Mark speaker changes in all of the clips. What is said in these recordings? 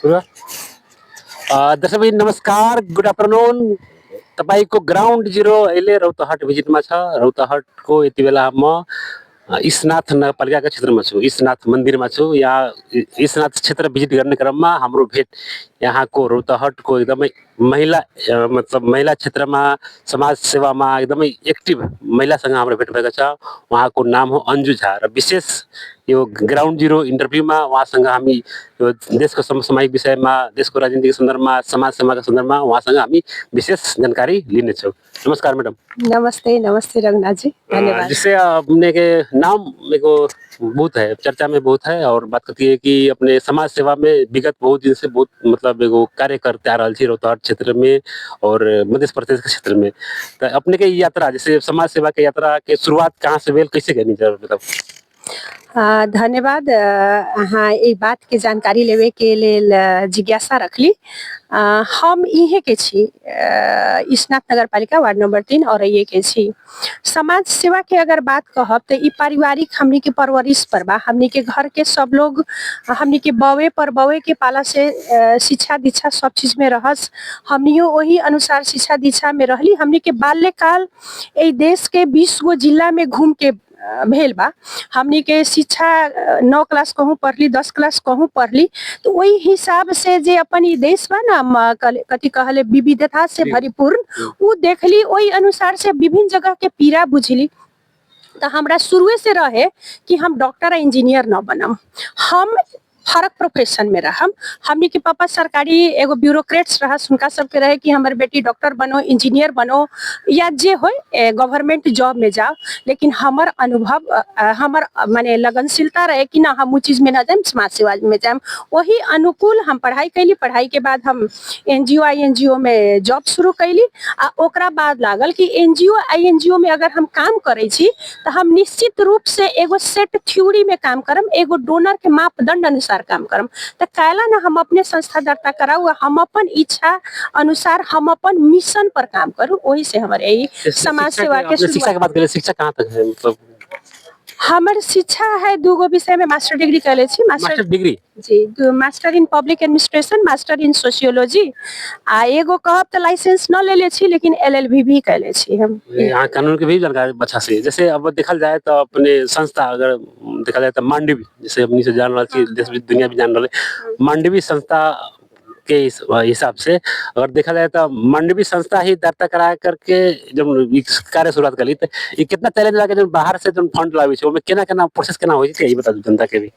Speaker 1: दर्शक भाइ नमस्कार, गुड आफ्टरनुन। तपाईँको ग्राउन्ड जिरो अहिले रौतहट भिजिटमा छ। रौतहटको यति बेला म ईशनाथ नगरपालिकाका क्षेत्रमा छु, ईशनाथ मन्दिरमा छु। यहाँ ईशनाथ क्षेत्र भिजिट गर्ने क्रममा हाम्रो भेट यहाँको रौतहटको एकदमै महिला मतलब महिला क्षेत्रमा समाज सेवामा एकदमै एक्टिभ महिलासँग हाम्रो भेट भएको छ। उहाँको नाम हो अन्जु झा र विशेष यो ग्राउन्ड जिरो इन्टरभ्यूमा उहाँसँग हामी यो देशको समसामयिक विषयमा, देशको राजनीतिक सन्दर्भमा, समाज सेवाका सन्दर्भमा उहाँसँग हामी विशेष जानकारी लिनेछौँ। नमस्कार मैडम।
Speaker 2: नमस्ते नमस्ते रंगनाथ जी, धन्यवाद।
Speaker 1: जिससे अपने के नाम मेरे को बहुत है, चर्चा में बहुत है और बात करती है कि अपने समाज सेवा में विगत बहुत दिन से बहुत मतलब एगो कार्य करते आ रहा थी रौतहट क्षेत्र में और मध्य प्रदेश के क्षेत्र में। तो अपने के यात्रा जैसे समाज सेवा के यात्रा के शुरुआत कहाँ से भेल, कैसे करनी चाहिए मतलब?
Speaker 2: धन्यवाद। हाँ, ये बात के जानकारी लेवे के लेल जिज्ञासा रखली। हम इहे के छी ईशनाथ नगरपालिका वार्ड नंबर 3 और ये के छी। समाज सेवा के अगर बात कहब तो ई पारिवारिक हमनी के परवरिश पर बा। हमनी के घर के सब लोग हमनी के बवे पर बवे के पाला से शिक्षा दीक्षा सब चीज में रहस। हमनियो वही अनुसार शिक्षा दीक्षा में रहली। हमनी के बाल्यकाल ए देश के 20 गो जिला में घूम के भेल बा। हमनी के शिक्षा 9 क्लास कहूँ पढ़ली, 10 क्लास कहूँ पढ़ली। तो वही हिसाब से जे अपन ई देश बा ना कथी कहले विविधता से भरपूर्ण, वो देखली वही अनुसार से विभिन्न जगह के पीड़ा बुझली। तो हमरा शुरुए से रहे कि हम डॉक्टर इंजीनियर न बनम, हम फरक प्रोफेशन में रहम। हमनी के पापा सरकारी एगो ब्यूरोक्रेट्स रहा, उनका सबके रहे कि हमारे बेटी डॉक्टर बनो, इंजीनियर बनो या जे हो गवर्नमेंट जॉब में जाओ। लेकिन हमार अनुभव हमार माने लगनशीलता रहे कि ना हम वो चीज में ना जाए, समाज सेवा में जाए। वही अनुकूल हम पढ़ाई कैली। पढ़ाई के बाद हम एनजीओ में जॉब शुरू कैली। आ ओकरा बाद लागल कि एनजीओ में अगर हम काम करे छी तो हम निश्चित रूप से एगो सेट थ्योरी में काम करम, एगो डोनर के मापदंड अनुसार काम करम। तो काला ना हम अपने संस्था दर्ता कराऊ, हम अपन इच्छा अनुसार हम अपन मिशन पर काम करूँ। वही से हमारे यही समाज सेवा के
Speaker 1: शिक्षा के बात करें, शिक्षा कहाँ तक है मतलब?
Speaker 2: हमार शिक्षा है 2 गो विषय में मास्टर डिग्री कैले छी।
Speaker 1: मास्टर डिग्री
Speaker 2: जी, master in public administration, master in sociology. आ एगो कहब तो लाइसेंस न लेले छी लेकिन एलएलबी भी कैले छी हम।
Speaker 1: यहाँ कानून के भी जानकारी अच्छा से। जैसे अब देखा जाए तो अपने संस्था अगर देखा जाए तो मांडवी, जैसे अपनी से जान रहा थी, देश दुनिया भी जान रहे मांडवी संस्था के हिसाब से अगर देखा जाए तो मांडवी संस्था ही दर्ता करा करके जब कार्य शुरुआत करी तो ये कितना चैलेंज लगे जब बाहर से जब फंड लावे छे, ओमे केना प्रोसेस केना होई छै, ये बता दू जनता के भी।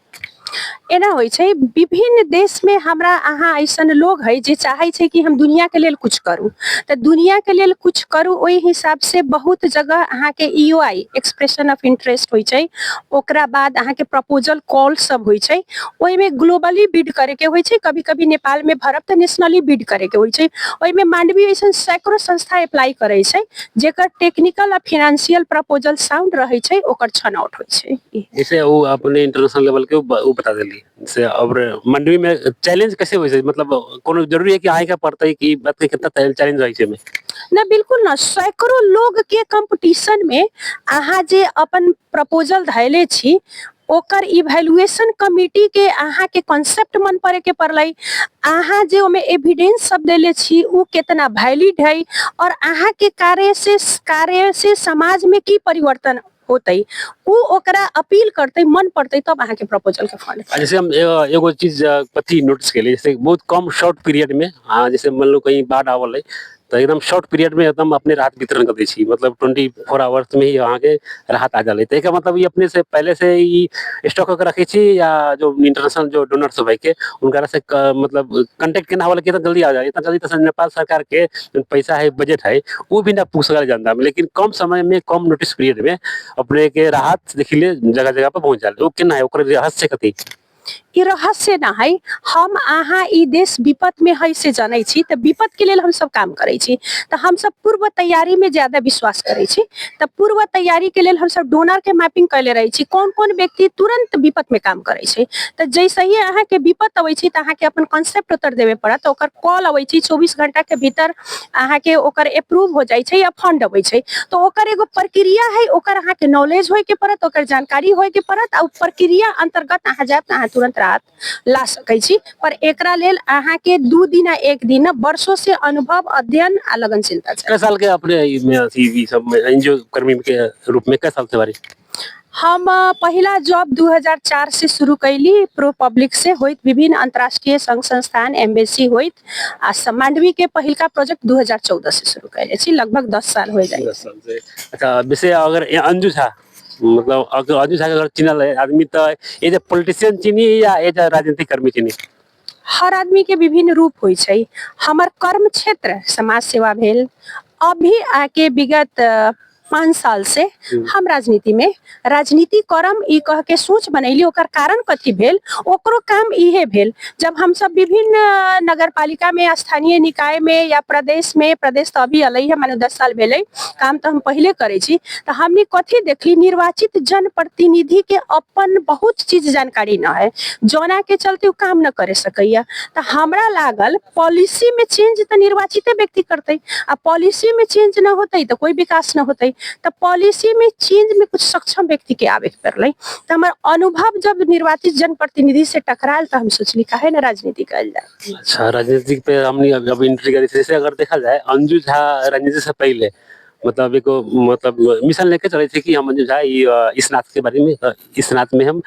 Speaker 2: एना होइ छै विभिन्न देश में हमरा अहाँ ऐसन लोग है जे चाहे छै कि हम दुनिया के लेल कुछ करूं। तो दुनिया के लेल कुछ करूं ओहि हिसाब से बहुत जगह अहाँ के ईओआई एक्सप्रेशन ऑफ इंटरेस्ट होइ छै। ओकरा बाद अहाँ के प्रपोजल कॉल सब होइ छै। ओहि में ग्लोबली बिड करे के होइ छै। कभी कभी नेपाल में भरब तो नेशनली बिड करे के होइ छै। ओहि में मांडवी ऐसन सैकड़ों संस्था अप्लाई करे छै जेकर टेक्निकल और फाइनेंशियल प्रपोजल साउंड रहे छै, ओकर छनौट होइ छै।
Speaker 1: जैसे वो अपने इंटरनेशनल लेवल के वो बता देली से। और मंडवी में चैलेंज कैसे होई छै, मतलब कोनो जरूरी है कि आए का पड़ता है कि बात के कितना चैलेंज होई छै में?
Speaker 2: ना बिल्कुल ना, सैकड़ों लोग के कंपटीशन में अहाँ जे अपन प्रपोजल धैले छी ओकर इवैल्यूएशन कमिटी के अहाँ के कॉन्सेप्ट मन पड़े के पड़लै। अहाँ जे ओमे एविडेंस सब देले छी उ कितना वैलिड है और अहाँ के कार्य से समाज में की परिवर्तन होतै, उ ओकरा अपील करते, मन पड़ते, तब अहाँ के प्रपोजल के फंड।
Speaker 1: जैसे हम एगो चीज पति नोटिस के लिए, जैसे बहुत कम शॉर्ट पीरियड में जैसे मान लो कहीं बाढ़ आवल है तो एकदम शॉर्ट पीरियड में एकदम अपने राहत वितरण कर दी छी, मतलब 24 आवर्स में ही वहाँ के राहत आ जाले। तो मतलब ये अपने से पहले से ही स्टॉक होकर रखे छी या जो इंटरनेशनल जो डोनर सब है के उनका से मतलब कांटेक्ट केना वाला कितना जल्दी आ जाए, इतना जल्दी तो नेपाल सरकार के जो पैसा है बजट है वो भी ना पूछ सकल जानता, लेकिन कम समय में कम नोटिस पीरियड में अपने के राहत देखिले जगह जगह पर पहुंच जाले। वो केना है ओकर रहस्य कथी?
Speaker 2: ई रहस्य ना है। हम अहाँ ई देश विपत में है से जानै छी, तो विपत के लेल हम सब काम करै छी। तो हम सब पूर्व तैयारी में ज्यादा विश्वास करै छी। तो पूर्व तैयारी के लेल हम सब डोनर के मैपिंग कैले रही छी, कौन कौन व्यक्ति तुरंत विपत में काम करे छै। तो जैसे ही अहाँ के विपत अबै छी तो अहाँ के अपन कॉन्सेप्ट उत्तर देवे पड़त, तो ओकर कॉल अबै छी 24 घंटा के भीतर अहाँ के ओकर अप्रूव हो जाय छै या फंड अबै छै। तो ओकर एगो प्रक्रिया है, ओकर अहाँ के नॉलेज होय के पड़त, ओकर जानकारी होय के पड़त। और प्रक्रिया अंतर्गत अहाँ जाब अहाँ तुरंत राहत ला सकै छी, पर एकरा लेल अहाँ के 2 दिन आ 1 दिन न वर्षों से अनुभव, अध्ययन आ लगनशीलता चाहिए।
Speaker 1: कै साल के अपने में अथी सब में एनजीओ कर्मी के रूप में कै साल से बारी?
Speaker 2: हम पहिला जॉब 2004 से शुरू कैली, प्रो पब्लिक से होइत, विभिन्न अंतर्राष्ट्रीय संघ संस्थान एम्बेसी होइत, आ मांडवी के पहिलका प्रोजेक्ट 2014 से शुरू कैले छी, लगभग 10 साल हो जाए।
Speaker 1: 10 साल से। अच्छा, वैसे अगर ये अंजू झा, मतलब अगर अंजू झा के अगर चिन्हल है आदमी, तो ये जो पॉलिटिशियन चिन्ही या ये जो राजनीतिक कर्मी चिन्ही?
Speaker 2: हर आदमी के विभिन्न रूप होइ छै। हमर कर्म क्षेत्र समाज सेवा भेल, अभी आके विगत 5 साल से हम राजनीति में राजनीति करम ई कह के सोच बनैली। ओकर कारण कथी भेल, ओकरो काम इहे भेल। जब हम सब विभिन्न नगर पालिका में, स्थानीय निकाय में या प्रदेश में, प्रदेश तो अभी अलई है, माने 10 साल भेलै, काम तो हम पहले करे छी, तो हमने कथी देखली, निर्वाचित जनप्रतिनिधि के अपन बहुत चीज जानकारी न है, जोना के चलते वो काम न करे सकैया। तो हमरा लागल पॉलिसी में चेंज तो निर्वाचित व्यक्ति करते, आ पॉलिसी में चेंज न होते तो कोई विकास न होते। तो पॉलिसी में चेंज में कुछ सक्षम व्यक्ति के आवे के पड़ले। तो हमार अनुभव जब निर्वाचित जनप्रतिनिधि से टकराल, तो हम सोचली काहे ना राजनीति कइल जाए।
Speaker 1: अच्छा, राजनीति पे हमने अब एंट्री करी। जैसे अगर देखा जाए, अंजू झा राजनीति से पहले मतलब एको मतलब मिशन लेके चले थे कि हम अंजू झा इस नाथ के बारे में, इस नाथ में हम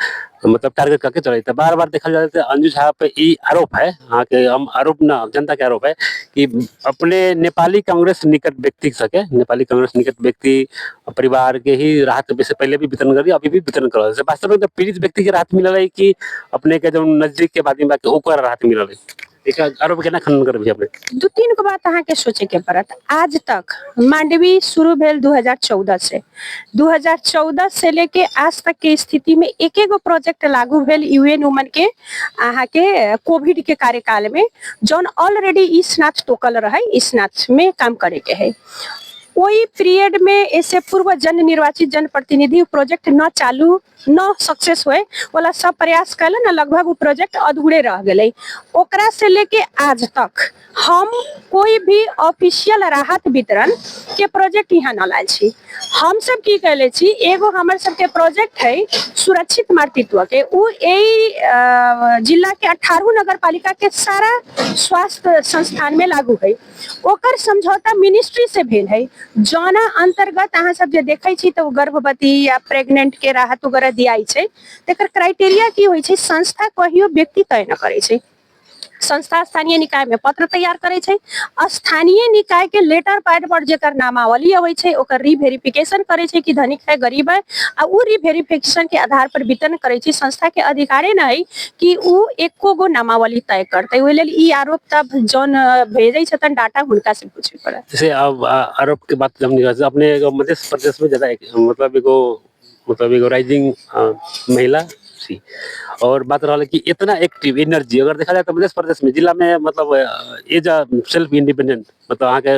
Speaker 1: मतलब टारगेट करके चले थे। बार बार देखा जाए तो अंजू झा पे ये आरोप है, हाँ के हम आरोप ना, जनता के आरोप है कि अपने नेपाली कांग्रेस निकट व्यक्ति सके, नेपाली कांग्रेस निकट व्यक्ति परिवार के ही राहत से पहले भी वितरण करी, अभी भी वितरण कर। वास्तव में पीड़ित व्यक्ति के राहत मिल रही कि अपने के जो नजदीक के बात ओकर राहत मिल रही? एक आरोप केना खंडन करबी अपने?
Speaker 2: 2-3 को बात अहाँ के सोचे के पड़त। आज तक मांडवी शुरू भेल 2014 से, 2014 से लेके आज तक के स्थिति में एक एगो प्रोजेक्ट लागू भेल यूएन वुमन के अहाँ के कोविड के कार्यकाल में, जौन ऑलरेडी इस नाथ टोकल रहे, इस नाथ में काम करे के है। वही पीरियड में ऐसे पूर्व जन निर्वाचित जनप्रतिनिधि प्रोजेक्ट न चालू न सक्सेस हुए वाला सब प्रयास कैले न, लगभग वो प्रोजेक्ट अधूरे रह गए। ओकरा से लेके आज तक हम कोई भी ऑफिशियल राहत वितरण के प्रोजेक्ट यहाँ न लाए छी। हम सब की कैले छी, एगो हमर सबके प्रोजेक्ट है सुरक्षित मातृत्व के, उ जिला के 18 नगर पालिका के सारा स्वास्थ्य संस्थान में लागू है। ओकर समझौता मिनिस्ट्री से भेल है, जौना अंतर्गत अहाँ सब जे देखै छी तो गर्भवती या प्रेग्नेंट के राहत वगैरह दियाई छै। तेकर क्राइटेरिया की होइ छै, संस्था कहियो व्यक्ति तय न करे छै। संस्था स्थानीय निकाय में पत्र तैयार करे छै, स्थानीय निकाय के लेटर पैड पर जेकर नामावली अबै छै ओकर रीवेरिफिकेशन करे छै कि धनिक है गरीब है, आ उ रीवेरिफिकेशन के आधार पर वितरण करे छै। संस्था के अधिकारे न है कि उ एको गो नामावली तय करते। ओहि लेल ई आरोप तब जौन भेजै छथन डाटा हुनका से पूछे पड़त।
Speaker 1: जैसे अब आरोप के बात हम निकाल अपने मध्य प्रदेश में ज्यादा मतलब एगो राइजिंग महिला सी, और बात रहा कि इतना एक्टिव एनर्जी अगर देखा जाए तो मध्य प्रदेश में जिला में मतलब एज अ सेल्फ इंडिपेंडेंट, मतलब अहाँ के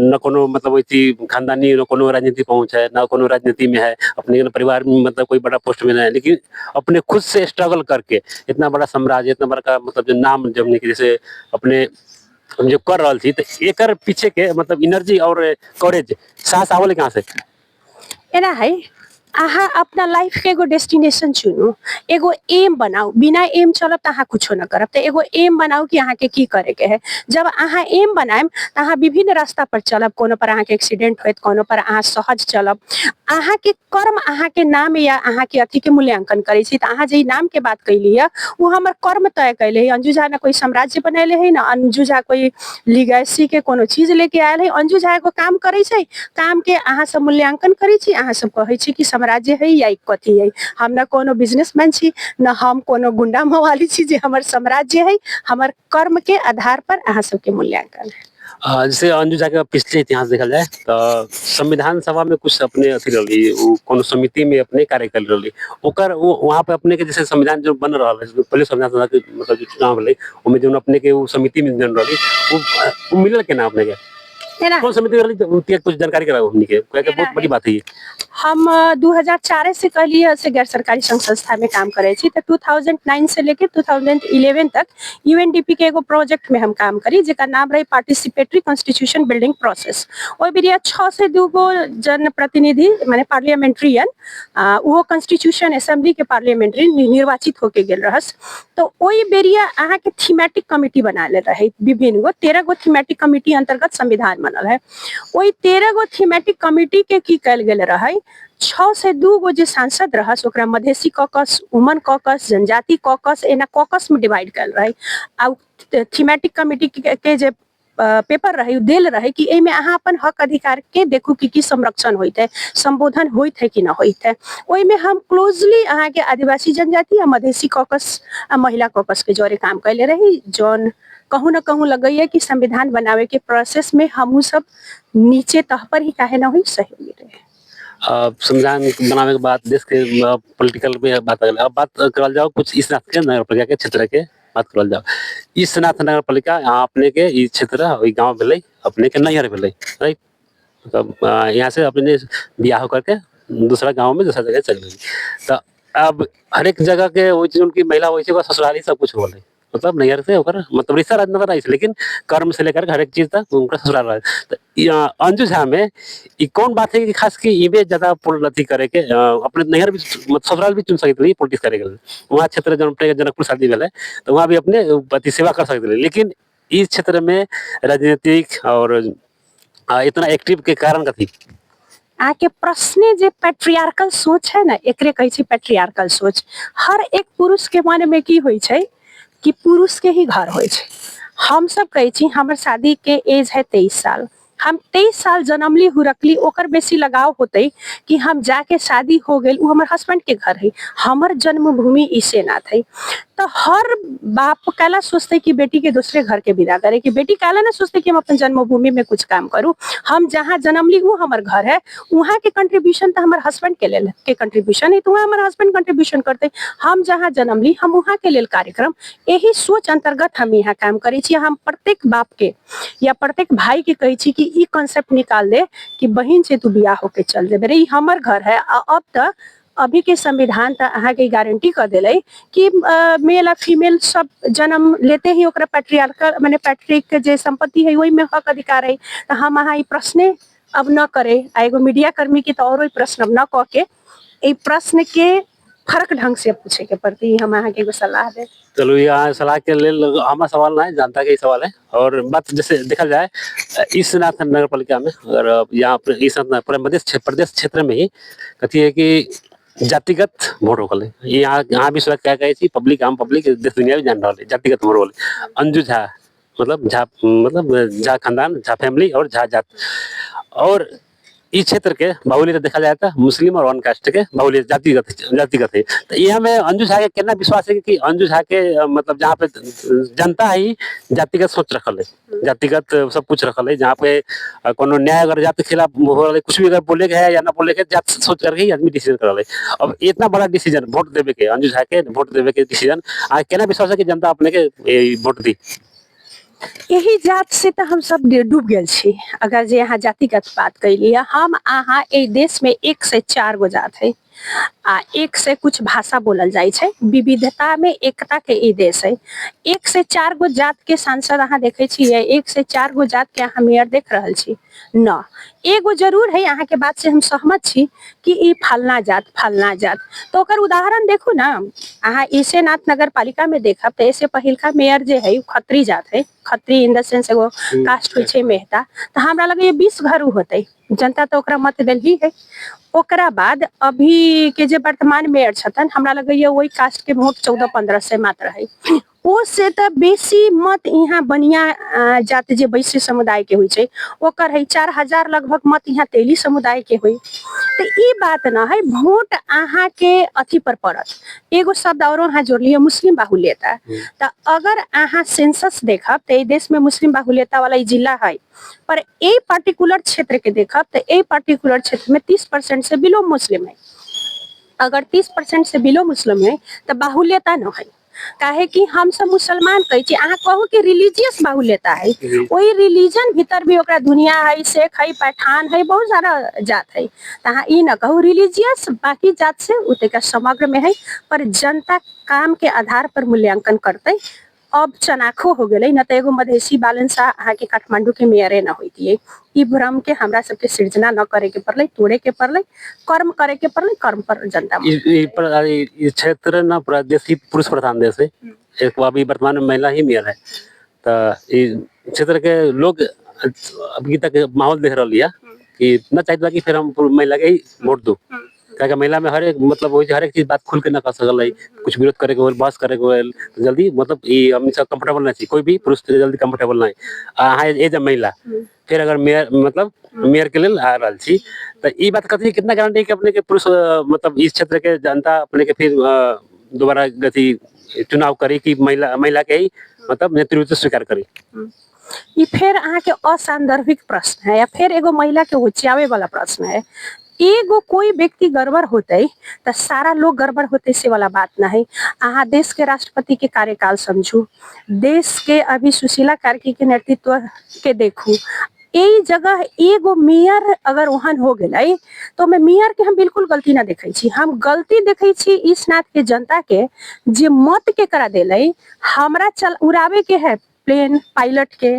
Speaker 1: न कोनो मतलब वैसी खानदानी न कोनो राजनीति पहुंच है, न कोनो राजनीति में है, अपने परिवार में मतलब कोई बड़ा पोस्ट में नहीं है, लेकिन अपने खुद से स्ट्रगल करके इतना बड़ा साम्राज्य, इतना बड़ा मतलब जो नाम जमने की जैसे अपने हम जो कर रहा थी, तो एकर पीछे के मतलब एनर्जी और कवरेज साहस आवल कहाँ से?
Speaker 2: एना है, अहाँ अपना लाइफ के एगो डेस्टिनेशन चुनू, एगो एम बनाओ। बिना एम चलब तो अहाँ कुछो न करब। तो एगो एम बनाओ कि अहाँ के की करे के है। जब अहाँ एम बनाएम तो अहाँ विभिन्न रास्ता पर चलब, कोनो पर अहाँ के एक्सीडेंट होत, कोनो पर अहाँ सहज चलब। अहाँ के कर्म अहाँ के नाम या अहाँ के अथी के मूल्यांकन करे छी। तो अहाँ जे नाम के बात कैली है वो हमर कर्म तय कैले है। अंजू झा ना कोई साम्राज्य बनैले है, ना अंजू झा कोई लीगेसी के कोनो चीज लेके आयल है। अंजू झा एगो काम करे छै, काम के अहाँ सब मूल्यांकन करे छी, अहाँ सब कहे छी कि राज्य है या कथी है। हम ना कोनो बिजनेसमैन छी, ना हम कोनो गुंडा मवाली छी जे हमर साम्राज्य है। हमर कर्म के आधार पर अहाँ सबके मूल्यांकन है।
Speaker 1: जैसे अंजू झा के पिछले इतिहास देखा जाए तो संविधान सभा में कुछ अपने अथी रही, कोनो समिति में अपने कार्य कर रही, ओकर वो वहाँ पे अपने के जैसे संविधान जो बन रहा है, पहले संविधान सभा के मतलब जो चुनाव रही उनमें जो अपने के वो समिति में जन रही, वो मिलल के ना अपने के कौन समिति रही, कुछ जानकारी कराओ हमनी के, बहुत बड़ी बात है ये।
Speaker 2: हम 2004 से कहलिए से गैर सरकारी संघ संस्था में काम करे छी। तो 2009 से लेके 2011 तक यूएनडीपी के एगो प्रोजेक्ट में हम काम करी जेकर नाम रही पार्टिसिपेटरी कॉन्स्टिट्यूशन बिल्डिंग प्रोसेस। ओइ बिरिया 6 से 2 गो जनप्रतिनिधि माने पार्लियामेंट्रियन वो कॉन्स्टिट्यूशन असेंबली के पार्लियामेंट्री निर्वाचित होके गेल रहस। तो ओइ बेरिया अहाँ के थीमेटिक कमिटी बना ले रहे विभिन्न गो 13 गो थीमेटिक कमिटी अंतर्गत संविधान बनल है। ओइ 13 गो थीमेटिक कमिटी के की कल गेल रहे 6 से 2 गो जे सांसद रहस ओकरा मधेसी कॉकस, वुमन कॉकस, जनजाति कॉकस एना कॉकस में डिवाइड कल रहे। आ थीमेटिक कमिटी के जे पेपर रहे उ देल रहे कि एमे अहाँ अपन हक अधिकार के देखू कि संरक्षण होइत है, संबोधन होइत है कि ना होइत है। ओइ में हम क्लोजली अहाँ के आदिवासी जनजाति आ मधेसी कॉकस आ महिला कॉकस के जोरे काम कैले रही जौन कहूँ न कहूँ लगैया कि संविधान बनावे के प्रोसेस में हमहू सब नीचे तह पर ही काहे ना हुई सहयोगी रहे।
Speaker 1: संविधान बनावे के बाद देश के पॉलिटिकल में बात अगल अब बात करल जाओ कुछ इस नाथ के नगर पालिका के क्षेत्र के बात करल जाओ। इस नाथ नगर पालिका यहाँ अपने के ई क्षेत्र ई गांव भेलै अपने के नैहर भेलै राइट। मतलब यहाँ से अपने बियाह करके दूसरा गांव में दूसरा जगह चल गई। तो अब हर एक जगह के वो चीज उनकी महिला वैसे ओकर ससुराली सब कुछ होलै मतलब नैहर से ओकर मतलब रिश्ता नजर आई लेकिन कर्म से लेकर हर एक चीज तक उनका ससुराल रहे। तो अंजू झा में ई कौन बात है कि खास की इमे ज्यादा अथी करे के अपने नैहर भी मतलब ससुराल भी चुन सकते पॉलिटिक्स करे के वहाँ क्षेत्र जनकपुर शादी भेलै तो वहाँ भी अपने पति सेवा कर सकते लेकिन इस क्षेत्र में राजनीतिक और इतना एक्टिव के कारण कथी
Speaker 2: आके प्रश्न जे पैट्रियार्कल सोच है ना एकरे कहै छै पैट्रियार्कल सोच। हर एक पुरुष के मन में की होई छै कि पुरुष के ही घर होय छै। हम सब कहै छी हमर शादी के एज है 23 साल, हम 23 साल जनमली हुरकली ओकर बेसी लगाव होते कि हम जाके शादी हो गेल उ हमर हस्बैंड के घर है, हमर जन्मभूमि इसे नाथ है। तो हर बाप काला सोचते कि बेटी के दूसरे घर के विदा करे कि बेटी काला ना सोचते कि हम अपन जन्मभूमि में कुछ काम करूँ। हम जहाँ जन्मली वो हमर घर है, वहाँ के कंट्रीब्यूशन तो हमारे हस्बैंड के लेल के कंट्रीब्यूशन है तो वहाँ हमारे हस्बैंड कंट्रीब्यूशन करते। हम जहाँ जन्मली हम वहाँ के लेल कार्यक्रम यही सोच अंतर्गत हम यहाँ काम करे छी। हम प्रत्येक बाप के या प्रत्येक भाई के कहे छी कि ई कॉन्सेप्ट निकाल दे कि बहन से तू बियाह होके चल जाबे रे ई हमर घर है। अब तक अभी के संविधान तो अहाँ के गारंटी कर दिले कि मेल आ फीमेल सब जन्म लेते ही ओकरा पैट्रियार्कल माने पैट्रिक जे संपत्ति है वही में हक अधिकार है। तो हम अहाँ ई प्रश्न अब न करे एगो मीडिया कर्मी के तो और प्रश्न अब न कह के ई प्रश्न के फर्क ढंग से पूछे के प्रति हम अहाँ के एगो सलाह दे।
Speaker 1: चलो यहाँ सलाह के लिए हमारा सवाल ना है जनता के ही सवाल है और बात जैसे देखा जाए इस नाथ नगर पालिका में अगर यहाँ पर इस पूरे मध्य प्रदेश क्षेत्र में ही कथी है कि जातिगत वोट होल है। यहाँ भी क्या कहे पब्लिक आम पब्लिक देश दुनिया भी जान रहा है जातिगत वोट होल। अंजू झा मतलब झा खानदान झा फैमिली और झा जात और इस क्षेत्र के बाहुल्य देखा जाए तो मुस्लिम और वन कास्ट के बाहुल्य जातिगत है। तो यहाँ में अंजू झा के कितना विश्वास है कि अंजू झा के मतलब जहाँ पे जनता ही जातिगत सोच रखल है जातिगत सब कुछ रखल है जहाँ पे कोनो न्याय अगर जाति के खिलाफ हो रहा है कुछ भी अगर बोले के है या ना बोले के जात सोच करके ही आदमी डिसीजन कर रहा है। अब इतना बड़ा डिसीजन वोट देवे के अंजू झा के वोट देवे के डिसीजन कितना विश्वास है कि जनता अपने के वोट दी
Speaker 2: यही जात से तो हम सब डूब गए छी। अगर जे यहाँ जातिगत बात कैली हम अहाँ ए देश में 1 से 4 गो जात है आ 1 से कुछ भाषा बोलल जाए छै विविधता में एकता के ई देश है। 1 से 4 गो जात के सांसद अहाँ देखे छियै 1 से 4 गो जात के अहाँ मेयर देख रहल छी न। एगो जरूर है अहाँ के बात से हम सहमत छी कि ई फलना जात तो ओकर उदाहरण देखू ना अहाँ इसे नाथ नगर पालिका में देखब तो ऐसे पहिलका मेयर जे है खत्री जात है खत्री इन द सेंस एगो कास्ट होइ छै मेहता तो हमरा लगे 20 घर होते जनता तो ओकरा मत देल ही है। ओकरा बाद अभी के जे वर्तमान मेयर छथन हमरा लगे वही कास्ट के वोट 14-15 से मात्र है ओ से तो बेसी मत यहाँ बनिया जात जे वैश्य समुदाय के हुई छै ओकर है 4000 लगभग मत यहाँ तेली समुदाय के हुई। तो ई बात ना है वोट अहाँ के अथी पर पड़त। एगो शब्द और अहाँ जोड़लिए मुस्लिम बाहुल्यता तो अगर अहाँ सेंसस देखब तो देश में मुस्लिम बाहुल्यता वाला जिला है पर ए पर्टिकुलर क्षेत्र के देखब तो ए पर्टिकुलर क्षेत्र में 30% से बिलो मुस्लिम है। अगर 30% से बिलो मुस्लिम है तो बाहुल्यता न है। काहे कि हम सब मुसलमान कहै छी, अहाँ कहू कि रिलीजियस बाहुल्यता है, वही रिलीजन भीतर भी ओकरा दुनिया है, शेख है, पठान है, बहुत सारा जात है। तो अहाँ ई न कहू रिलीजियस बाकी जात से उतका समग्र में है, पर जनता काम के आधार पर मूल्यांकन करते। अब चनाखो हो गए, न तो एगो मधेसी बालन सा अहाँ के काठमांडू के मेयरे न होती है। ई भ्रम के हमरा सबके सृजना न करे के पड़ले, तोड़े के पड़ले, कर्म करे के पड़ले, कर्म पर जनता
Speaker 1: इस क्षेत्र ना पूरा देश ही पुरुष प्रधान देश है, एक अभी वर्तमान में महिला ही मेयर है। तो इस क्षेत्र के लोग अभी तक माहौल देख रही है कि न चाहता कि फिर हम महिला के ही वोट दो, क्या महिला में हर एक मतलब वही हर एक चीज बात खुल के ना कर सकल है, कुछ विरोध करे के बहस करे के जल्दी मतलब ये हम सब कंफर्टेबल नहीं चाहिए, कोई भी पुरुष जल्दी कंफर्टेबल नहीं हाँ एज ए महिला फिर अगर मेयर मतलब मेयर के लिए आ रहा छी तो ये बात कथी कितना गारंटी कि अपने के पुरुष मतलब इस क्षेत्र के जनता अपने के फिर दोबारा गति चुनाव करी कि महिला के ही मतलब नेतृत्व स्वीकार करी।
Speaker 2: ये फिर अहाँ के असंदर्भिक प्रश्न है, या फिर एगो महिला के उचियावे वाला प्रश्न है। एगो कोई व्यक्ति गड़बड़ होते तो सारा लोग गड़बड़ होते से वाला बात ना है। अहाँ देश के राष्ट्रपति के कार्यकाल समझू, देश के अभी सुशीला कार्की के नेतृत्व के देखू, यही जगह एगो मेयर अगर वहन हो गए तो मैं मेयर के हम बिल्कुल गलती ना देखे छी, हम गलती देखे छी इस नाथ के जनता के जे मत के करा दिले हमरा चल उड़ावे के है प्लेन पायलट के,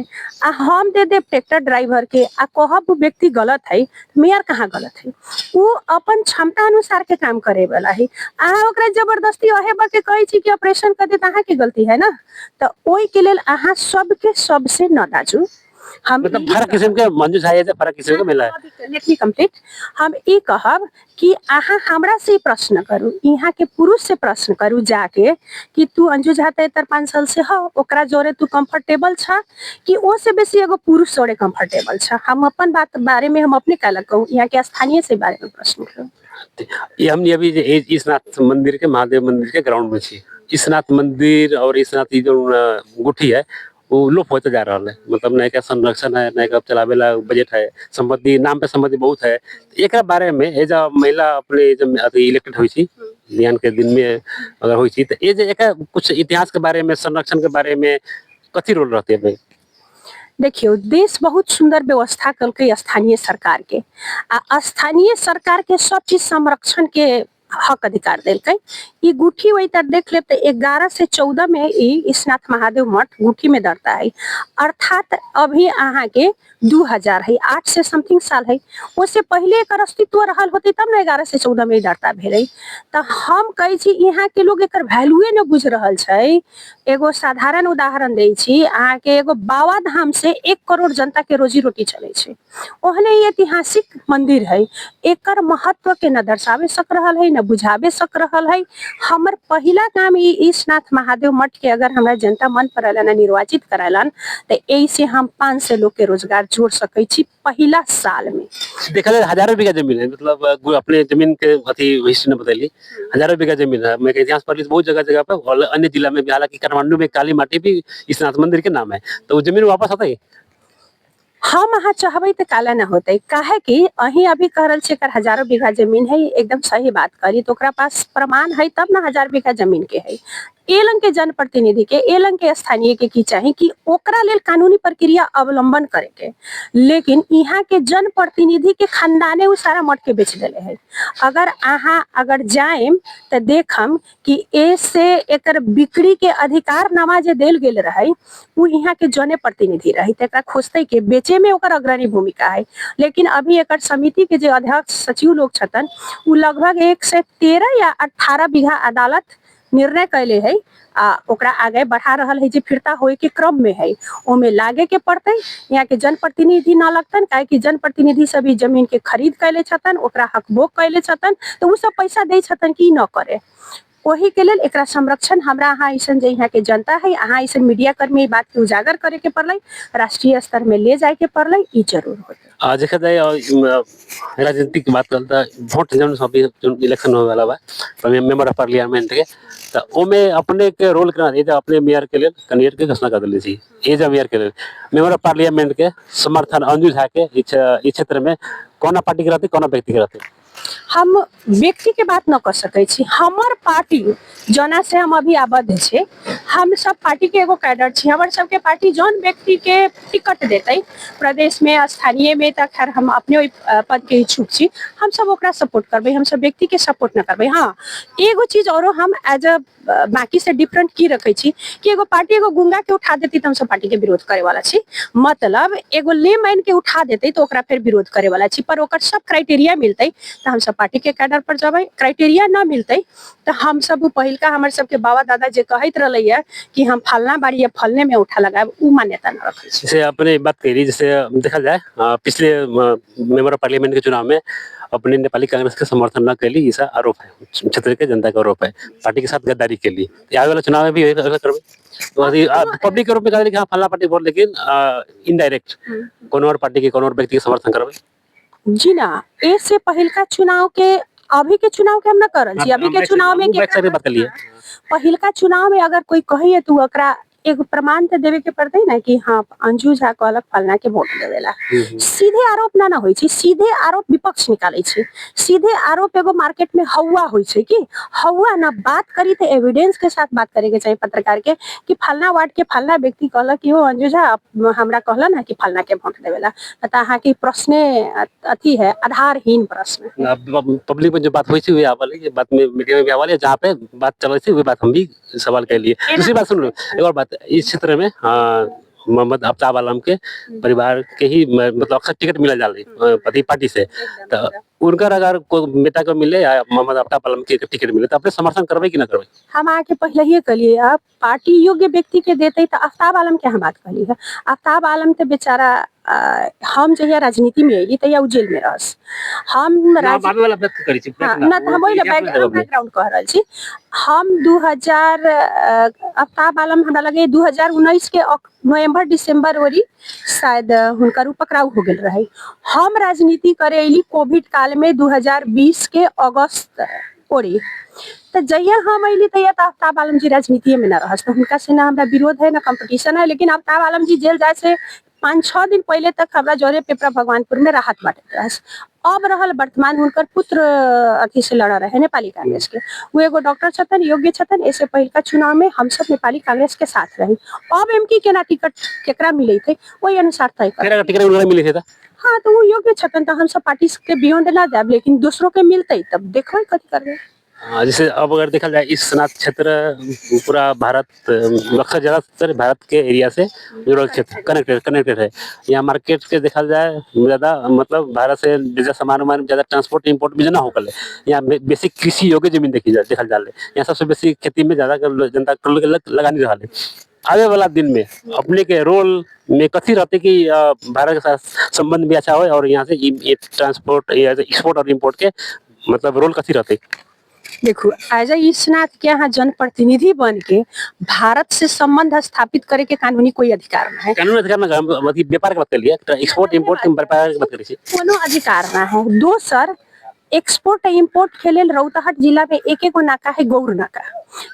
Speaker 2: आ हम दे दे ट्रैक्टर ड्राइवर के, आ कहब वो व्यक्ति गलत है, मेयर कहाँ गलत है, वो अपन क्षमता अनुसार के काम करे वाला है। अहाँ ओकरा जबरदस्ती अहे बके कहै छी कि ऑपरेशन कर दे तो अहाँ के गलती है ना, तो ओई के लेल अहाँ सबके सबसे न दाजू। हम
Speaker 1: मतलब फर्क किस्म के मंजूर है, फर्क किस्म के मिला है।
Speaker 2: Let me complete. हम ई कहब कि अहाँ हमरा से प्रश्न करू, यहाँ के पुरुष से प्रश्न करू जाके कि तू अंजू झा 53 साल से हो, ओकरा जोरे तू कंफर्टेबल छा कि ओ से बेसी एगो पुरुष जोरे कंफर्टेबल छा। हम अपन बात बारे में हम अपने कहला कहूँ, यहाँ के स्थानीय से बारे में प्रश्न करूँ।
Speaker 1: ये हमने अभी ईसनाथ मंदिर के महादेव मंदिर के ग्राउंड में छी। ईसनाथ मंदिर और ईसनाथ जो गुठी है वो लोप होते जा रहा है, मतलब नए का संरक्षण है, नए का चलावेला बजट है, संपत्ति नाम पे संपत्ति बहुत है। एक बारे में ये जो महिला अपने जब इलेक्टेड हुई थी बिहान के दिन में अगर हुई थी तो ये जो एक कुछ इतिहास के बारे में संरक्षण के बारे में कथी रोल रहती है भाई?
Speaker 2: देखियो देश बहुत सुंदर व्यवस्था कल के स्थानीय सरकार के, स्थानीय सरकार के सब चीज संरक्षण के हक अधिकार दिलकै। ई गुठी वही तर देख ले तो 11 से 14 में ईसनाथ महादेव मठ गुठी में दरता है, अर्थात अभी अहाँ के 2000 है, 8 से समथिंग साल है, उससे पहले एक अस्तित्व रहल होते तब ना 11 से 14 में दरता भेल। तो हम कहे छी यहाँ के लोग एक वैल्यूए न बुझ रहल छै। एगो साधारण उदाहरण दे छी, अहाँ के एगो बाबा धाम से 1 करोड़ जनता के रोजी रोटी चले छै, ओहने ऐतिहासिक मंदिर है, एकर महत्व के न दर्शावे सक रहल है न बुझावे सक रहल है। हमर पहला काम ईसनाथ महादेव मठ के अगर हमरा जनता मन पड़लन निर्वाचित करालन तो ऐसे हम 500 लोग के रोजगार जोड़ सकै छी पहला साल में।
Speaker 1: देखा जाए हजारों बीघा जमीन है, मतलब अपने जमीन के अथी हिस्ट्री ने बताइए, हजारों बीघा जमीन है। मैं इतिहास पढ़ ली बहुत जगह जगह पे और अन्य जिला में भी, हालांकि काठमांडू में काली माटी भी ईसनाथ मंदिर के नाम है, तो वो जमीन वापस आता है।
Speaker 2: हम अहाँ चाहबे तो काला न होते, काहे कि अही अभी कह रहल छे हजारों बीघा जमीन है, एकदम सही बात करी तो ओकरा पास प्रमाण है तब ना 1000 बीघा जमीन के है। एलंग के जनप्रतिनिधि के, एलंग के स्थानीय के की चाही कि ओकरा लेल कानूनी प्रक्रिया अवलंबन करे के, लेकिन यहाँ के जनप्रतिनिधि के खानदाने उ सारा मठ के बेच देले है। अगर अगर जाएम तो देखम कि ए से एकर बिक्री के अधिकार नामा जे देल गेल रहे उ यहाँ के जन प्रतिनिधि रही, तो एकरा खोजते के बेचे में ओकर अग्रणी भूमिका है। लेकिन अभी एकर समिति के जे अध्यक्ष सचिव लोग छतन उ लगभग 113 या 18 बीघा अदालत निर्णय कैले है, ओकरा आगे बढ़ा रहल है, जे फिरता होए के क्रम में है। ओमे लागे के पड़ते, यहाँ के जनप्रतिनिधि न लगतन, काहे कि जनप्रतिनिधि सभी जमीन के खरीद कैले छतन, ओकरा हकबोक कैले छतन, तो उ सब पैसा दे छतन कि न करे। वही के लेल एकरा संरक्षण हमरा अहाँ ऐसन जे यहाँ के जनता है, अहाँ ऐसन मीडिया कर्मी बात के उजागर करे के पड़ले, राष्ट्रीय स्तर में ले जाए के पड़ले, ई जरूर होते।
Speaker 1: देखा जाए राजनीतिक की बात करता वोट जो इलेक्शन होने वाला बा मेंबर ऑफ पार्लियामेंट के, तो ओमे अपने के रोल करना है, अपने मेयर के लिए कैंडिडेट के घोषणा कर दिली थी। एज मेयर के लिए मेंबर ऑफ पार्लियामेंट के समर्थन अंजू झा के इस क्षेत्र में कौन पार्टी के रहते, कौन व्यक्ति के रहते?
Speaker 2: हम व्यक्ति के बात न कर सकै छी। हमर पार्टी जना से हम अभी आबद्ध छे, हम सब पार्टी के एगो कैडर छी। हमर सबके पार्टी जौन व्यक्ति के टिकट देते प्रदेश में स्थानीय में, त खैर हम अपने ओइ पद के इच्छुक छी, हम सब ओकरा सपोर्ट करबै, हम सब व्यक्ति के सपोर्ट न करबै। हाँ, एगो चीज औरो हम एज अ बाकी से डिफरेंट की रखे छी कि एगो पार्टी एगो गुंडा के उठा देती तो हम सब पार्टी के विरोध करे वाला छी। मतलब एगो लेमैन के उठा देते तो ओकरा फिर विरोध करे वाला छी, पर ओकर सब क्राइटेरिया मिलते तो हम सब पार्टी के कैडर पर जबै। क्राइटेरिया ना मिलते तो हम सब पहिलका हमर सबके बाबा दादा जे कहत रहले कि हम फलना बाड़ी या फलने में उठा लगाब, उ मान्यता न रखे छी।
Speaker 1: जैसे आपने बात कही, जैसे देखा जाए पिछले मेंबर ऑफ पार्लियामेंट के चुनाव में अपने नेपाली कांग्रेस के समर्थन न कैली, ऐसा आरोप है, क्षेत्र के जनता का आरोप है, पार्टी के साथ गद्दारी के लिए। आगे वाला चुनाव में भी ऐसा करबे तो पब्लिक के रूप में कहा कि हाँ फलना पार्टी वोट, लेकिन इनडायरेक्ट कोनो और पार्टी के कोनो और व्यक्ति के समर्थन करबे।
Speaker 2: जी ना, इससे पहिलका चुनाव के अभी के चुनाव के हम न करल छी। अभी के चुनाव में
Speaker 1: बात कर लिए
Speaker 2: पहिलका चुनाव में अगर कोई कहिए तो ओकरा एगो प्रमाण तो देवे के पड़ते ना कि हाँ अंजू झा कहलक फलना के वोट देवेला। सीधे आरोप ना होई छी, सीधे आरोप विपक्ष निकाले छी। सीधे आरोप एगो मार्केट में हवा होई छै कि हवा ना, बात करी तो एविडेंस के साथ बात करे के चाहिए पत्रकार के कि फलना वार्ड के फलना व्यक्ति कहलक कि हो अंजू झा हमरा कहला ना कि फलना के वोट देवेला, त अहाँ के प्रश्न अथी है, आधारहीन प्रश्न।
Speaker 1: पब्लिक में जो बात हुई थी वही आवाले, ये बात में मीडिया में भी आवाले, जहाँ पे बात चल रही थी वही बात हम भी सवाल के लिए। दूसरी बात सुन लो, एक और बात, इस क्षेत्र में मोहम्मद आफ्ताब आलम के परिवार के ही मतलब अक्सर टिकट मिला जा रही पति पार्टी से, तो उनका अगर कोई बेटा को मिले या मोहम्मद आफ्ताब आलम के टिकट मिले तो अपने समर्थन करबे कि ना करबे?
Speaker 2: हम आके पहले ही कहिए, अब पार्टी योग्य व्यक्ति के देते तो आफ्ताब आलम के हम बात करी है। आफ्ताब आलम तो बेचारा हम जहिया राजनीति में अली तहिया उ जेल में रहस। हम
Speaker 1: बाबे वाला बात करी छी,
Speaker 2: हाँ, ना हम ओइ बैकग्राउंड कह रहल छी। हम 2000 आफ्ताब आलम हमरा लगे 2019 के नवंबर दिसंबर ओरी शायद हुनकर उ पकड़ाउ हो गेल रहे। हम राजनीति करे अली कोविड काल में 2020 के अगस्त ओरी, तो जहिया हम अली तहिया तो आफ्ताब आलम जी राजनीति में न रहस, तो हुनका से ना हमरा विरोध है ना कंपटीशन है। लेकिन आफ्ताब आलम जी जेल जाए से 5-6 दिन पहले तक हमरा जोरे पेपरा भगवानपुर में राहत बांटत रहस। अब रहल वर्तमान हुनकर पुत्र अथी से लड़ रहे नेपाली कांग्रेस के, वो एगो डॉक्टर छतन, योग्य छतन। ऐसे पहिलका चुनाव में हम सब नेपाली कांग्रेस के साथ रही। अब एमकी केना टिकट केकरा मिले थे वही अनुसार तय कर।
Speaker 1: टिकट मिले थे
Speaker 2: हाँ, तो वो योग्य छतन तो हम सब पार्टी के बियॉन्ड ना जाब, लेकिन दूसरों के मिलते तब देखो कथी करबे।
Speaker 1: जैसे अब अगर देखा जाए इस स्नात क्षेत्र पूरा भारत, बक्सर ज्यादातर भारत के एरिया से जुड़ल क्षेत्र कनेक्टेड है। यहाँ मार्केट के देखा जाए ज्यादा, मतलब भारत से जैसे सामान उमान ज्यादा ट्रांसपोर्ट इंपोर्ट भी ना होकर यहाँ बेसिक कृषि योग्य जमीन देखा जाए, यहाँ सबसे बेसी खेती में ज्यादा जनता लगा नहीं रहा है। आगे वाला दिन में अपने के रोल में कथी रहते कि भारत के साथ संबंध भी अच्छा हो और यहाँ से ट्रांसपोर्ट या एक्सपोर्ट और इम्पोर्ट के मतलब रोल कथी रहते?
Speaker 2: देखो, एज ईसनाथ के यहाँ जनप्रतिनिधि बन के भारत से संबंध स्थापित करे के कानूनी कोई अधिकार ना है।
Speaker 1: कानूनी अधिकार ना, मतलब व्यापार के बात कर लिया, एक्सपोर्ट इंपोर्ट के व्यापार की बात करी छी,
Speaker 2: कोनो अधिकार ना है। दोसर, एक्सपोर्ट इम्पोर्ट के लेल रौतहट जिला में एक एगो नाका है, गौर नाका।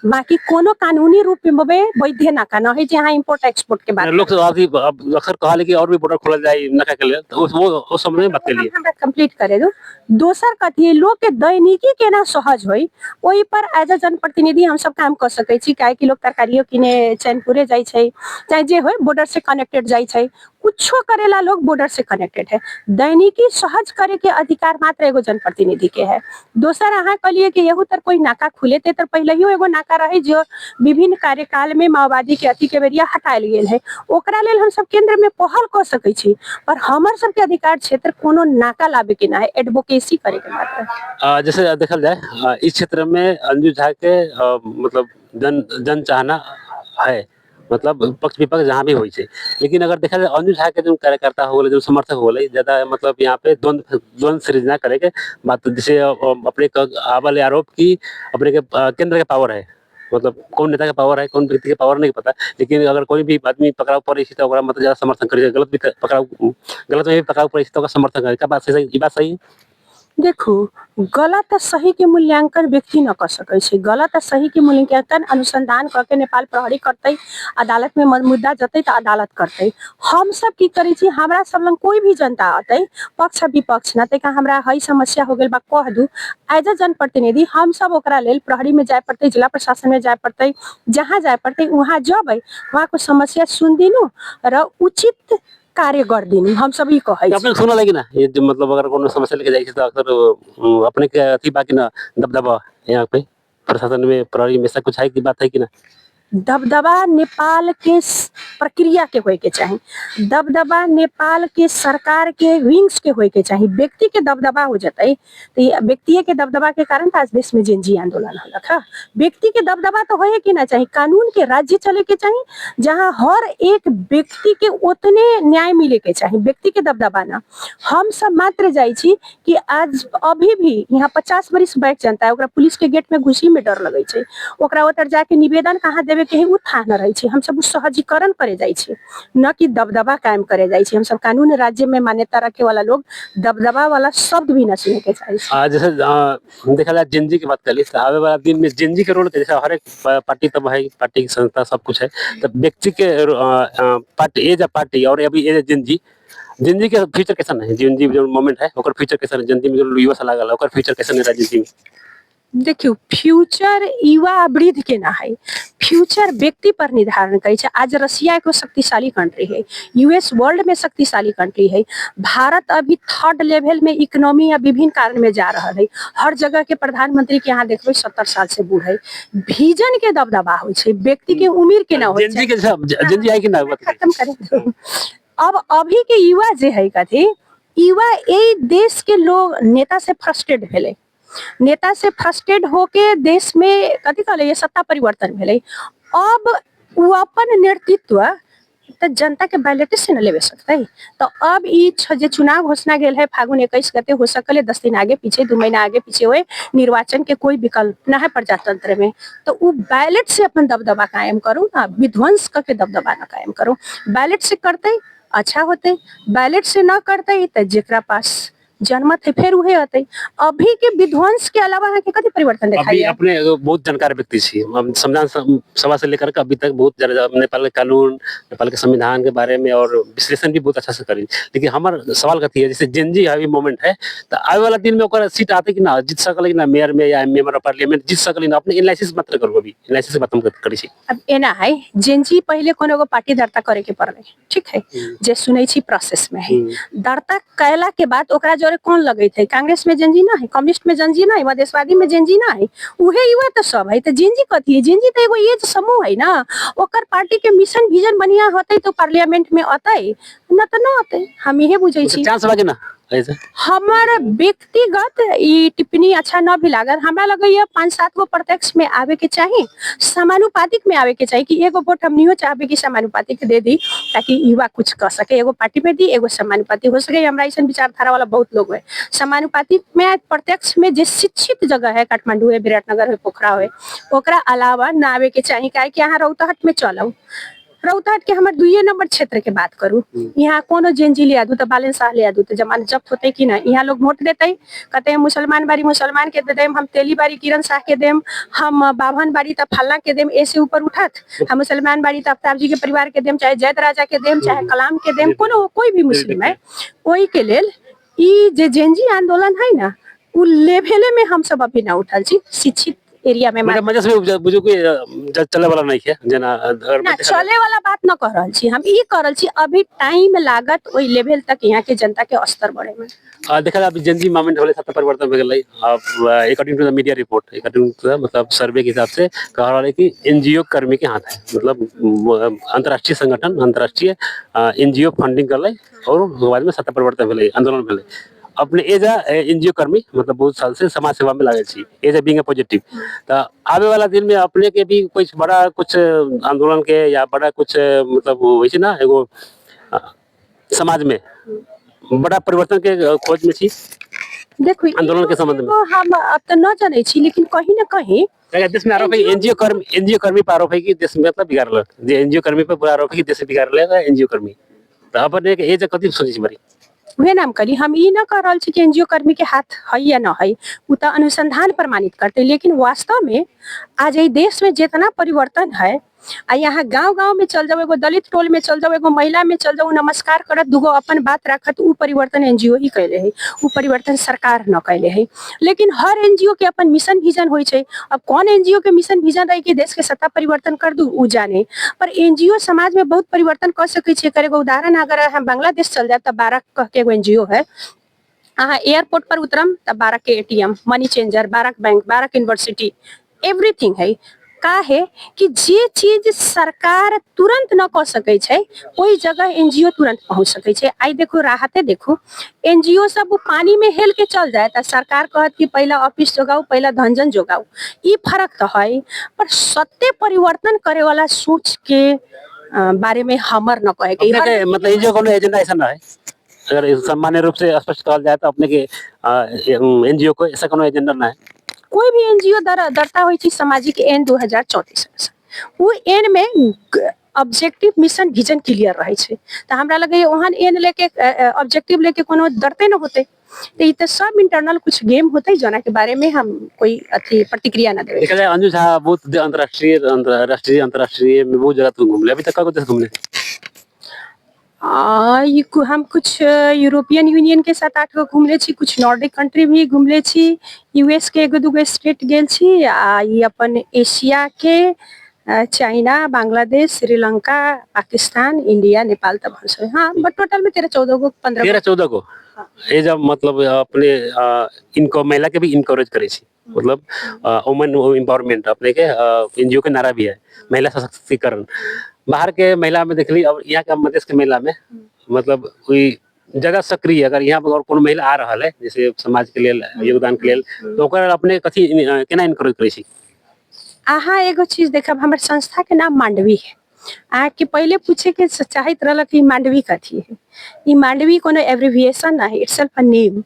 Speaker 2: बाकी कोनो कानूनी रूप में वैध नाका ना है जहाँ इम्पोर्ट एक्सपोर्ट के बात।
Speaker 1: लोग अक्सर कहा कि और भी बॉर्डर खोला जाए नाका के लिए, तो वो समय में बात कर लिए।
Speaker 2: हमरा कंप्लीट करे दो। दोसर कथी, लोग के दैनिकी केना सहज होई ओई पर एज अ जनप्रतिनिधि हम सब काम कर सकै छी। काहे कि लोग तरकारियों किने चैनपुरे जाई छै, चाहे जे होय बॉर्डर से कनेक्टेड जाई छै, कुछो करेला लोग बॉर्डर से कनेक्टेड है। दैनिकी सहज करे के अधिकार मात्र एगो जनप्रतिनिधि के है। दोसर, अहाँ कहलिए कि यहू तर कोई नाका खुले थे, तर पहले ही एगो नाका रहे जो विभिन्न कार्यकाल में माओवादी के अति के बेरिया हटायल गेल है। ओकरा लेल हम सब केंद्र में पहल कर सकै छी, पर हमर सब के अधिकार क्षेत्र कोनो नाका लावे के ना है, एडवोकेसी करे के मात्र।
Speaker 1: जैसे देखा जाए इस क्षेत्र में अंजू झा के मतलब जन चाहना है, मतलब पक्ष विपक्ष जहाँ भी हुई है। लेकिन अगर देखा जाए अंजू झा के जो कार्यकर्ता हो जो समर्थक हो ज्यादा, मतलब यहाँ पे द्वंद सृजना करे के बात, जैसे अपने आवल आरोप की अपने के केंद्र के पावर है, मतलब कौन नेता का पावर है कौन व्यक्ति के पावर नहीं पता। लेकिन अगर कोई भी आदमी पकड़ाव पड़े तो मतलब ज्यादा समर्थन करे, गलत में भी पकड़ाव पड़े तो समर्थन करे। क्या बात सही है?
Speaker 2: देखो, गलत आ सही के मूल्यांकन व्यक्ति न कर सकै छै। गलत आ सही के मूल्यांकन अनुसंधान करके नेपाल प्रहरी करतै, अदालत में मुद्दा जतै त अदालत करतै। हम सब की करै छी, हमरा सब लंग कोई भी जनता अतै, पक्ष आ विपक्ष न तैका हमरा हई समस्या हो गेल बा कह दू, एज अ जनप्रतिनिधि हम सब ओकरा लेल प्रहरी में जाय पड़तै, जिला प्रशासन में जाय पड़तै, जहाँ जाय पड़तै वहाँ जबै, वहाँ को समस्या सुन दिनु र उचित कार्य कर दिनु। हम सब ई कहै
Speaker 1: तो
Speaker 2: छी।
Speaker 1: अपने सुना लगी ना ये जो मतलब अगर कोनो समस्या लेके जाए तो अक्सर अपने के अथी बाकी ना दबदबा यहाँ पे प्रशासन में प्रहरी में ऐसा कुछ है की बात है कि ना?
Speaker 2: दबदबा नेपाल के प्रक्रिया के होए के चाही। दबदबा नेपाल के सरकार के विंग्स के होए के चाही। व्यक्ति के दबदबा हो जतई तो ये व्यक्ति के दबदबा के कारण आज देश में जेनजी आंदोलन होलक है। व्यक्ति के दबदबा तो होए के ना चाही, कानून के राज्य चले के चाही, जहाँ हर एक व्यक्ति के उतने न्याय मिले के चाही। व्यक्ति के दबदबा ना। हम सब मात्र जाई छी कि आज अभी भी यहाँ 50 बरिस बैठ जनता है, ओकरा पुलिस के गेट में घुसी में डर लगै छै, ओकरा ओतर जाके निवेदन कहाँ देवे के उ था न रही छी। हम सब सहजीकरण करे जाई छी, न कि दबदबा कायम करे जाई छी। हम सब कानून राज्य में मान्यता रखे वाला लोग दबदबा वाला शब्द भी न सुने के चाही।
Speaker 1: जैसे देखा जाए जेनजी की बात कर ली तो आवे वाला दिन में जेनजी के रोल जैसे हर एक पार्टी तब है, पार्टी की संस्था सब कुछ है, तो व्यक्ति के पार्टी एज अ पार्टी और अभी एज जेनजी जेनजी के फ्यूचर कैसा है? जेनजी जो मोमेंट है ओकर फ्यूचर कैसा है? जेनजी में जो युवा सा लागल ओकर फ्यूचर कैसा है राजनीति में?
Speaker 2: देखियो, फ्यूचर युवा वृद्ध के ना है, फ्यूचर व्यक्ति पर निर्धारण करे छै। आज रसिया एक शक्तिशाली कंट्री है, यूएस वर्ल्ड में शक्तिशाली कंट्री है, भारत अभी थर्ड लेवल में इकोनॉमी या विभिन्न कारण में जा रहा है। हर जगह के प्रधानमंत्री के यहाँ देखबे 70 साल से बूढ़ है। विजन के दबदबा हो छै, व्यक्ति के उम्र के ना हो छै।
Speaker 1: जेनजी के जेनजी है कि ना?
Speaker 2: खत्म करें। अब अभी के युवा जे है कथी, युवा ए देश के लोग नेता से फ्रस्ट्रेट भेले, नेता से फ्रस्ट्रेट होके देश में कथी कहले ये सत्ता परिवर्तन भेले। अब वो अपन नेतृत्व तो जनता के बैलेट से न लेवे सकते। तो अब ई जे चुनाव घोषणा गेल है फागुन 21 गते, हो सकले 10 दिन आगे पीछे, 2 महीना आगे पीछे हुए, निर्वाचन के कोई विकल्प न है प्रजातंत्र में। तो वो बैलेट से अपन दबदबा कायम करो ना, विध्वंस करके दबदबा ना कायम करो। बैलेट से करते अच्छा होते, बैलेट से न करते तो जेकरा पास जनमत है फिर उहे होते। अभी के विध्वंस के अलावा यहाँ के कथी परिवर्तन
Speaker 1: अभी
Speaker 2: दिखाई
Speaker 1: अपने बहुत जानकार व्यक्ति छी, हम संविधान सभा से लेकर के अभी तक बहुत ज्यादा नेपाल के कानून, नेपाल के संविधान के बारे में और विश्लेषण भी बहुत अच्छा से करी। लेकिन हमार सवाल कथी है, जैसे जेनजी अभी मोमेंट है तो आवे वाला दिन में ओकर सीट आते कि ना जीत सकले कि ना, मेयर में या मेंबर ऑफ पार्लियामेंट जीत सकले ना? अपने एनालिसिस मात्र करू, अभी एनालिसिस से बात हम करी छी।
Speaker 2: अब एना है जेनजी पहले कोनो एगो पार्टी दर्ता करे के पड़ले, ठीक है, जे सुनै छी प्रोसेस में है। दर्ता कैला के बाद ओकरा जोरे कौन लगे थे, कांग्रेस में जेनजी ना है, कम्युनिस्ट में जेनजी ना है, मधेशवादी में जेनजी ना है, उहे युवा तो सब है। तो जेनजी कथी है? जेनजी तो एगो एज समूह है ना, ओकर पार्टी के मिशन विजन बढ़िया होते तो पार्लियामेंट में अतै, न तो न अतै। हम इहे बुझै छी।
Speaker 1: चांस बाकी ना ऐसे
Speaker 2: हमार व्यक्तिगत ई टिप्पणी अच्छा न भी लागल। हमरा लगैया 5-7 गो प्रत्यक्ष में आवे के चाही, समानुपातिक में आवे के चाही कि एगो वोट हमनियो चाहबे कि समानुपातिक दे दी ताकि युवा कुछ कर सके। एगो पार्टी में दी, एगो समानुपातिक हो सके। हमरा ऐसा विचारधारा वाला बहुत लोग है। समानुपातिक में प्रत्यक्ष में जे शिक्षित जगह है, काठमांडू है, विराटनगर है, पोखरा है, ओकरा अलावा न आवे के चाही। काहे कि यहाँ रौतहट में चलऊ, रौतहट के हमारे 2 नंबर क्षेत्र के बात करूँ, यहाँ कोनो जेनजी ले आदू तो बालन शाह ले आदू तो जमानत जब्त होते कि ना। यहाँ लोग वोट देते, कहते हैं मुसलमान बाड़ी मुसलमान के दे देम, हम तेली बाड़ी किरण शाह के देम, हम बाभन बाड़ी तब फल्ला के देम, ऐसे ऊपर उठत। हम मुसलमान बाड़ी तब अफ्ताब जी के परिवार के देम, चाहे जैद राजा के देम, चाहे कलाम के देम, कोनो कोई भी मुस्लिम है। ओई के लेल ई जे जेनजी आंदोलन है ना, उ लेवले में हम सब अभी ना उठल छी। शिक्षित एरिया में
Speaker 1: मजस में बुझो कोई चले वाला नहीं है जना
Speaker 2: ना चले वाला बात न कर रहल छी। हम ई कर रहल छी अभी टाइम लागत ओई लेवल तक यहाँ के जनता के स्तर बढ़े में।
Speaker 1: देखा जाए अभी जेनजी मूवमेंट होले सत्ता परिवर्तन हो गेलै। अब according to the media report, according to the मतलब सर्वे के हिसाब से कह रहा है कि एनजीओ कर्मी के हाथ है, मतलब अंतर्राष्ट्रीय संगठन, अंतर्राष्ट्रीय एनजीओ फंडिंग करले और बाद में सत्ता परिवर्तन भेलै, आंदोलन भेलै। अपने एज एनजीओ कर्मी मतलब बहुत साल से समाज सेवा में लागल छी, एज बीइंग ए पॉजिटिव। तो आवे वाला दिन में अपने के भी कुछ बड़ा कुछ आंदोलन के या बड़ा कुछ मतलब होइ छै ना, एगो समाज में बड़ा परिवर्तन के खोज में छी।
Speaker 2: देखो
Speaker 1: आंदोलन के संबंध में
Speaker 2: हम अब तो न जाने छी, लेकिन कहीं ना कहीं
Speaker 1: देश में आरोप है एनजीओ कर्मी पर आरोप है कि देश में मतलब बिगाड़ जे एनजीओ कर्मी पर पूरा आरोप है कि देश बिगाड़ ले एनजीओ कर्मी। तो अपन एक एज कथि सोची छी बड़ी
Speaker 2: उहे नाम करी। हम ई न कह रहल छी कि एनजीओ कर्मी के हाथ है या न है, उ त अनुसंधान प्रमाणित करते, लेकिन वास्तव में आज ई देश में जितना परिवर्तन है, आ यहाँ गांव-गांव में चल जाओ, एगो दलित टोल में चल जाओ, एगो महिला में चल जाओ, नमस्कार करत दूगो अपन बात रखत, उ परिवर्तन एनजीओ ही कैले है, उ परिवर्तन सरकार न कैले है। लेकिन हर एनजीओ के अपन मिशन विजन होय छै। अब कौन एनजीओ के मिशन विजन रही कि देश के सत्ता परिवर्तन कर दू, उ जाने। पर एनजीओ समाज में बहुत परिवर्तन कर सकै छै। एकर एगो उदाहरण अगर हम बांग्लादेश चल जाए त बाराक कह के एगो एनजीओ है। अहाँ एयरपोर्ट पर उतरम त बाराक के ATM, money changer, Barak bank, Barak university, everything है। का है कि जे चीज सरकार तुरंत न कर सकै छै, ओई जगह एनजीओ तुरंत पहुंच सकै छै। आई देखो राहते देखो, एनजीओ सब वो पानी में हेल के चल जाए त सरकार कहत कि पहला ऑफिस जोगाओ, पहला धनजन जोगाओ। ई फर्क तो है, पर सत्य परिवर्तन करे वाला सोच के बारे में हमर न कहे के।
Speaker 1: अपने के मतलब एनजीओ कोनो एजेंडा ऐसा ना है, अगर इस सामान्य रूप से स्पष्ट कहल जाए तो अपने के एनजीओ को ऐसा कोनो एजेंडा ना है।
Speaker 2: कोई भी एनजीओ दरता होई छी सामाजिक एन 2034 से। उ एन में ऑब्जेक्टिव मिशन विजन क्लियर रहे छै। त हमरा लगे ओहन एन लेके ऑब्जेक्टिव लेके कोनो डरते न होते। तो ये तो सब इंटरनल कुछ गेम होते है, जना के बारे में हम कोई अथी प्रतिक्रिया ना देवे।
Speaker 1: देखा जाए अंजू झा बहुत अंतर्राष्ट्रीय अंतर्राष्ट्रीय में बहुत जगह तुम घूम ले, अभी तक का कुछ घूमले?
Speaker 2: हम कुछ यूरोपियन यूनियन के 7-8 गो घूमले छी, कुछ नॉर्डिक कंट्री भी घूमले छी, यूएस के एगो दूगो स्टेट गेल छी, आ ये अपन एशिया के चाइना, बांग्लादेश, श्रीलंका, पाकिस्तान, इंडिया, नेपाल तब हम। हाँ, बट टोटल में 13-14 गो 15
Speaker 1: 13-14 को ये जब मतलब अपने इनको महिला के भी इनकरेज करे छी, मतलब वुमेन एम्पावरमेंट अपने के एनजीओ के नारा भी है, महिला सशक्तिकरण। बाहर के महिला में देखली, अब यहाँ के मध्य प्रदेश के महिला में मतलब कोई जगह सक्रिय, अगर यहाँ पर और कोनो महिला आ रहा है जैसे समाज के लिए योगदान के लिए, तो ओकर अपने कथी केना इनकरेज करे छी?
Speaker 2: अहाँ एगो चीज देखब, हमर संस्था के नाम मांडवी है। अहाँ के पहले पूछे के चाहत रहल कि मांडवी कथी है। ई मांडवी कोनो एब्रिविएशन ना है, इटसेल्फ अ नेम।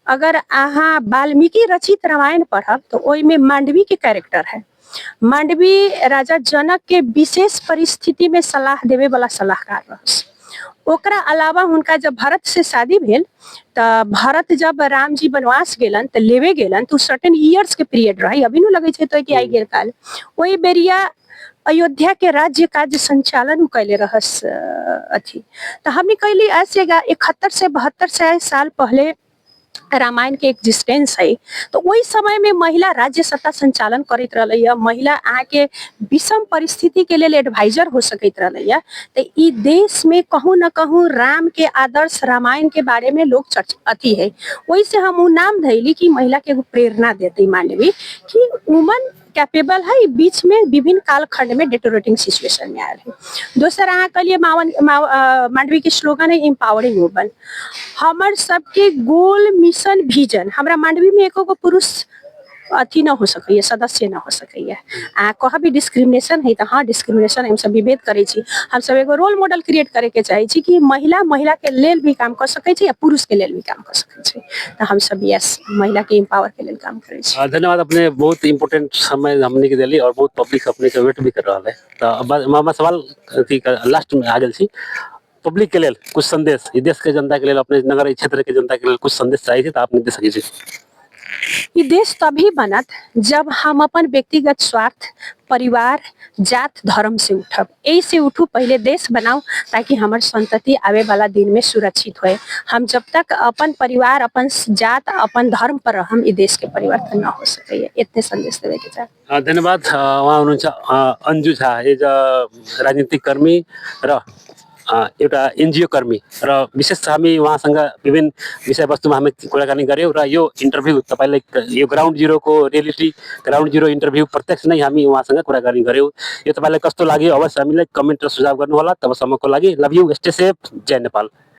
Speaker 2: अगर अहाँ वाल्मीकि रचित रामायण पढ़ब तो ओई में मांडवी के कैरेक्टर है। मांडवी राजा जनक के विशेष परिस्थिति में सलाह देवे वाला सलाहकार रहस। ओकरा अलावा हुनका जब भरत से शादी भेल त भरत जब राम जी वनवास गेलन त लेवे गेलन तो सर्टेन इयर्स के पीरियड रही, अभी नु लगे छै तो कि आई गेल काल। ओई बेरिया अयोध्या के राज्य कार्य संचालन कैले रहस अथी। तो हमने कैली ऐसे 71 से 72 साल पहले रामायण के एग्जिस्टेंस है। तो वही समय में महिला राज्य सत्ता संचालन करत रहलै, महिला आके विषम परिस्थिति के लिए एडवाइजर हो सकत रहलै। तो ई देश में कहूँ न कहूँ राम के आदर्श रामायण के बारे में लोग चर्चा अथी है। वही से हम नाम धैली कि महिला के एगो प्रेरणा देते मांडवी कि वुमन कैपेबल है, बीच में विभिन्न कालखंड में डेटोरेटिंग सिचुएशन में आयल है। दोसर अहाँ कहलिए मांडवी के स्लोगन है एम्पावरिंग वुमन। हमर सबके गोल मिशन विजन, हमरा मांडवी में एको गो पुरुष अथी ना हो सकैया, सदस्य ना हो सकैया। कहा भी डिस्क्रिमिनेशन है तो हाँ डिस्क्रिमिनेशन हम सब विभेद करे छी। हम सब एगो रोल मॉडल क्रिएट करे के चाहे छी कि महिला के लेल भी काम कर सकै छी या पुरुष के लेल भी काम कर सकै छी। तो हम सब यस महिला के एम्पावर के लेल काम करे छी।
Speaker 1: धन्यवाद, अपने बहुत इंपोर्टेंट समय हमने के देली और बहुत पब्लिक अपने के वेट भी कर रहा है। तो अब सवाल अथी लास्ट में आ गेल छी, पब्लिक के लेल कुछ संदेश, ई देश के जनता के लेल, अपने नगर क्षेत्र के जनता के लेल कुछ संदेश चाहिए थी तो आपने दे सके छी।
Speaker 2: ये देश तभी बनत जब हम अपन व्यक्तिगत स्वार्थ, परिवार, जात, धर्म से उठब। यही से उठू, पहले देश बनाओ ताकि हमार संतति आवे वाला दिन में सुरक्षित होए। हम जब तक अपन परिवार, अपन जात, अपन धर्म पर हम ई देश के परिवर्तन ना हो सके। इतने संदेश देवे के चाहे।
Speaker 1: धन्यवाद। उहाँ हुनुहुन्छ अन्जु झा, एज राजनीतिक कर्मी र एउटा एनजिओ कर्मी र विशेष हामी उहाँसँग विभिन्न विषयवस्तुमा हामी कुराकानी गऱ्यौँ र यो इन्टरभ्यू तपाईँलाई यो ग्राउन्ड जिरोको रियालिटी ग्राउन्ड जिरो इन्टरभ्यू प्रत्यक्ष नै हामी उहाँसँग कुराकानी गऱ्यौँ। यो तपाईँलाई कस्तो लाग्यो अवश्य हामीलाई कमेन्ट र सुझाव गर्नुहोला। तबसम्मको लागि लभ यू, स्टे सेफ, जय नेपाल।